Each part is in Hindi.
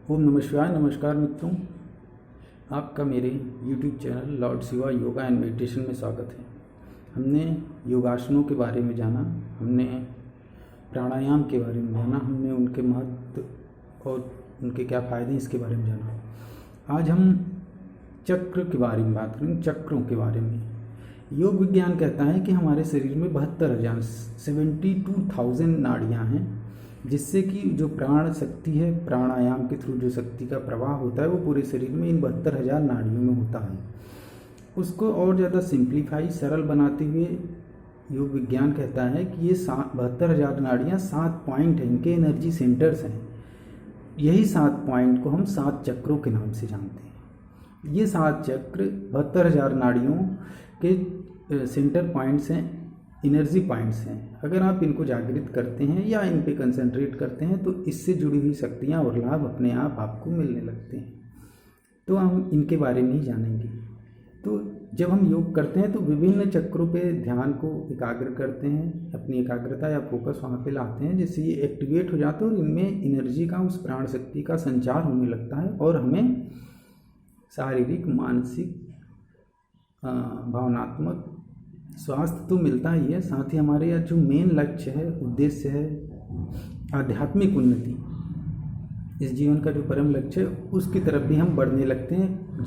ओम नमः शिवाय। नमस्कार मित्रों, आपका मेरे YouTube channel Lord Shiva yoga and meditation में स्वागत है। हमने योगासनों के बारे में जाना, हमने प्राणायाम के बारे में जाना, हमने उनके महत्व और उनके क्या फ़ायदे हैं इसके बारे में जाना। आज हम चक्र के बारे में बात करेंगे, चक्रों के बारे में। योग विज्ञान कहता है कि हमारे शरीर में 72,000 नाड़ियाँ हैं, जिससे कि जो प्राण शक्ति है, प्राणायाम के थ्रू जो शक्ति का प्रवाह होता है वो पूरे शरीर में इन 72,000 नाड़ियों में होता है। उसको और ज़्यादा सिंप्लीफाई, सरल बनाते हुए योग विज्ञान कहता है कि ये 72,000 नाड़ियाँ 7 पॉइंट हैं, इनके एनर्जी सेंटर्स हैं। यही 7 पॉइंट को हम 7 चक्रों के नाम से जानते हैं। ये 7 चक्र 72,000 नाड़ियों के सेंटर पॉइंट्स हैं, एनर्जी पॉइंट्स हैं। अगर आप इनको जागृत करते हैं या इन पे कंसंट्रेट करते हैं तो इससे जुड़ी हुई शक्तियाँ और लाभ अपने आप आपको मिलने लगते हैं। तो हम इनके बारे में ही जानेंगे। तो जब हम योग करते हैं तो विभिन्न चक्रों पे ध्यान को एकाग्र करते हैं, अपनी एकाग्रता या फोकस वहाँ पे लाते हैं, जिससे ये एक्टिवेट हो जाते हैं और इनमें एनर्जी का, उस प्राण शक्ति का संचार होने लगता है और हमें शारीरिक, मानसिक, भावनात्मक स्वास्थ्य तो मिलता ही है, साथ ही हमारे यहाँ जो मेन लक्ष्य है, उद्देश्य है, आध्यात्मिक उन्नति, इस जीवन का जो परम लक्ष्य है उसकी तरफ भी हम बढ़ने लगते हैं।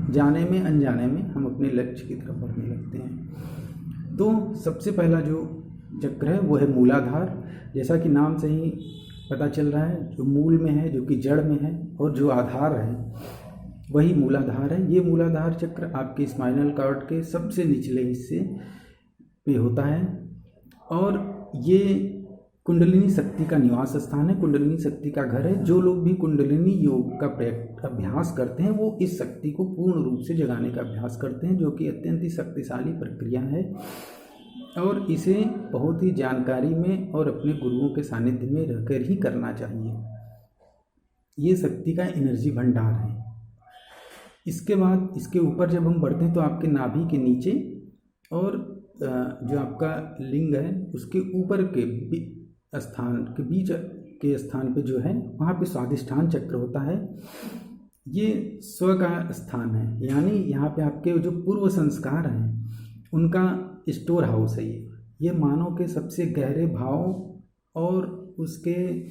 जाने में अनजाने में हम अपने लक्ष्य की तरफ बढ़ने लगते हैं। तो सबसे पहला जो चक्र है वो है मूलाधार। जैसा कि नाम से ही पता चल रहा है, जो मूल में है, जो कि जड़ में है, और जो आधार है वही मूलाधार है। ये मूलाधार चक्र आपके स्पाइनल कॉर्ड के सबसे निचले हिस्से पे होता है और ये कुंडलिनी शक्ति का निवास स्थान है, कुंडलिनी शक्ति का घर है। जो लोग भी कुंडलिनी योग का अभ्यास करते हैं वो इस शक्ति को पूर्ण रूप से जगाने का अभ्यास करते हैं, जो कि अत्यंत ही शक्तिशाली प्रक्रिया है और इसे बहुत ही जानकारी में और अपने गुरुओं के सानिध्य में रहकर ही करना चाहिए। ये शक्ति का एनर्जी भंडार है। इसके बाद इसके ऊपर जब हम बढ़ते हैं तो आपके नाभि के नीचे और जो आपका लिंग है उसके ऊपर के स्थान के बीच के स्थान पे जो है वहाँ पे स्वादिष्ठान चक्र होता है। ये स्व का स्थान है, यानी यहाँ पे आपके जो पूर्व संस्कार हैं उनका स्टोर हाउस है। ये मानव के सबसे गहरे भाव और उसके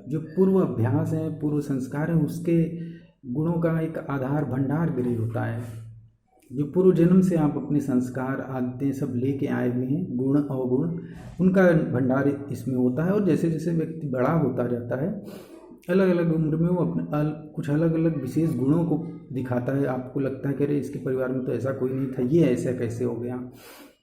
जो पूर्व अभ्यास हैं, पूर्व संस्कार हैं, उसके गुणों का एक आधार भंडार गृह होता है। जो पूर्व जन्म से आप अपने संस्कार, आदतें सब लेके आए हुए हैं, गुण अवगुण, उनका भंडार इसमें होता है। और जैसे जैसे व्यक्ति बड़ा होता जाता है, अलग अलग उम्र में वो अपने कुछ अलग अलग विशेष गुणों को दिखाता है। आपको लगता है कि अरे इसके परिवार में तो ऐसा कोई नहीं था, ये ऐसा कैसे हो गया,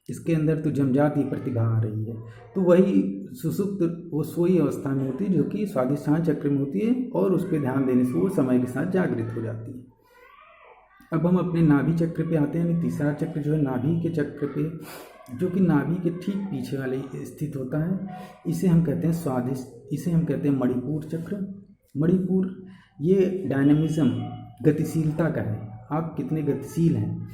इसके अंदर तो जमजात ही प्रतिभा आ रही है। तो वही सुसुप्त वो सोई अवस्था में होती है, जो कि स्वादिष्ठान चक्र में होती है और उस पर ध्यान देने से वो समय के साथ जागृत हो जाती है। अब हम अपने नाभि चक्र पे आते हैं। तीसरा चक्र जो है नाभि के चक्र पे, जो कि नाभि के ठीक पीछे वाले स्थित होता है, इसे हम कहते हैं इसे हम कहते हैं मणिपुर चक्र। मणिपुर ये डायनामिज्म, गतिशीलता का है। आप कितने गतिशील हैं।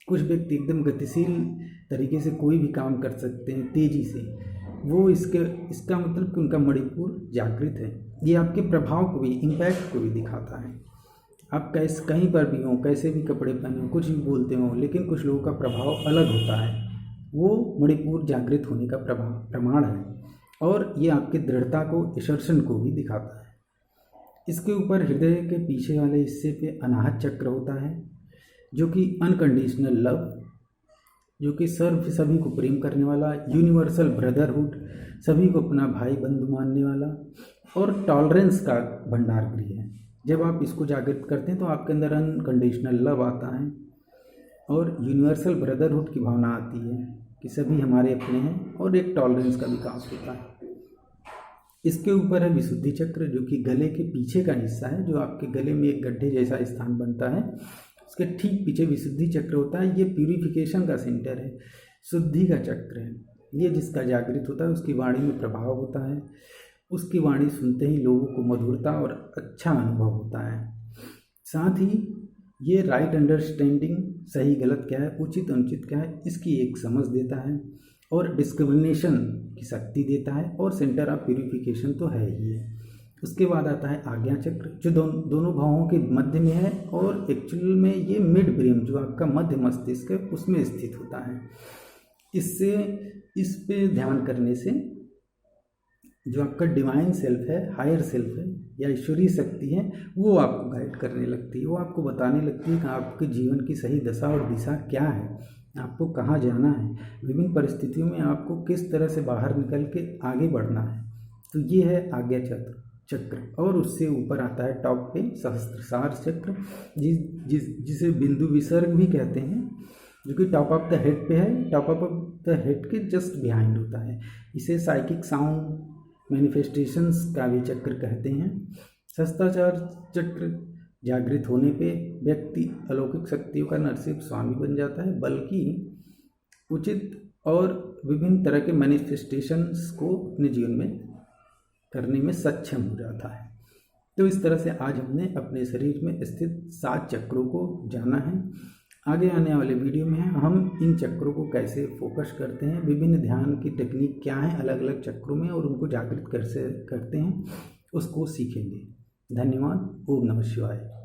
कुछ व्यक्ति एकदम गतिशील तरीके से कोई भी काम कर सकते हैं तेज़ी से, वो इसका मतलब कि उनका मणिपुर जागृत है। ये आपके प्रभाव को भी, इम्पैक्ट को भी दिखाता है। आप कहीं पर भी हों, कैसे भी कपड़े पहने हो, कुछ भी बोलते हो, लेकिन कुछ लोगों का प्रभाव अलग होता है। वो मणिपुर जागृत होने का प्रमाण है और ये आपके दृढ़ता को, असर्शन को भी दिखाता है। इसके ऊपर हृदय के पीछे वाले हिस्से पे अनाहत चक्र होता है, जो कि अनकंडीशनल लव, जो कि सभी को प्रेम करने वाला, यूनिवर्सल ब्रदरहुड, सभी को अपना भाई बंधु मानने वाला, और टॉलरेंस का भंडार गृह है। जब आप इसको जागृत करते हैं तो आपके अंदर अनकंडीशनल लव आता है और यूनिवर्सल ब्रदरहुड की भावना आती है कि सभी हमारे अपने हैं, और एक टॉलरेंस का विकास होता है। इसके ऊपर है विशुद्धि चक्र, जो कि गले के पीछे का हिस्सा है, जो आपके गले में एक गड्ढे जैसा स्थान बनता है, उसके ठीक पीछे विशुद्धि चक्र होता है। ये प्यूरिफिकेशन का सेंटर है, शुद्धि का चक्र है। ये जिसका जागृत होता है उसकी वाणी में प्रभाव होता है, उसकी वाणी सुनते ही लोगों को मधुरता और अच्छा अनुभव होता है। साथ ही ये राइट अंडरस्टैंडिंग, सही गलत क्या है, उचित अनुचित क्या है, इसकी एक समझ देता है और डिस्क्रिमिनेशन की शक्ति देता है, और सेंटर ऑफ प्यूरिफिकेशन तो है ही है। उसके बाद आता है आज्ञा चक्र, जो दोनों भावों के मध्य में है और एक्चुअल में ये मिड ब्रेन जो आपका मध्य मस्तिष्क है उसमें स्थित होता है। इससे इस पे ध्यान करने से जो आपका डिवाइन सेल्फ है, हायर सेल्फ है या ईश्वरीय शक्ति है, वो आपको गाइड करने लगती है, वो आपको बताने लगती है कि आपके जीवन की सही दशा और दिशा क्या है, आपको कहाँ जाना है, विभिन्न परिस्थितियों में आपको किस तरह से बाहर निकल के आगे बढ़ना है। तो ये है आज्ञा चक्र। और उससे ऊपर आता है टॉप पे सहस्त्रसार चक्र, जिसे बिंदु विसर्ग भी कहते हैं, जो कि टॉप ऑफ द हेड पे है, टॉप ऑफ द हेड के जस्ट बिहाइंड होता है। इसे साइकिक साउंड मैनिफेस्टेशंस का भी चक्र कहते हैं। सहस्त्राचार चक्र जागृत होने पे व्यक्ति अलौकिक शक्तियों का न सिर्फ स्वामी बन जाता है, बल्कि उचित और विभिन्न तरह के मैनिफेस्टेशंस को अपने जीवन में करने में सक्षम हो जाता है। तो इस तरह से आज हमने अपने शरीर में स्थित 7 चक्रों को जाना है। आगे आने वाले वीडियो में हम इन चक्रों को कैसे फोकस करते हैं, विभिन्न ध्यान की टेक्निक क्या है अलग अलग चक्रों में और उनको जागृत कैसे करते हैं, उसको सीखेंगे। धन्यवाद। ओम नमः शिवाय।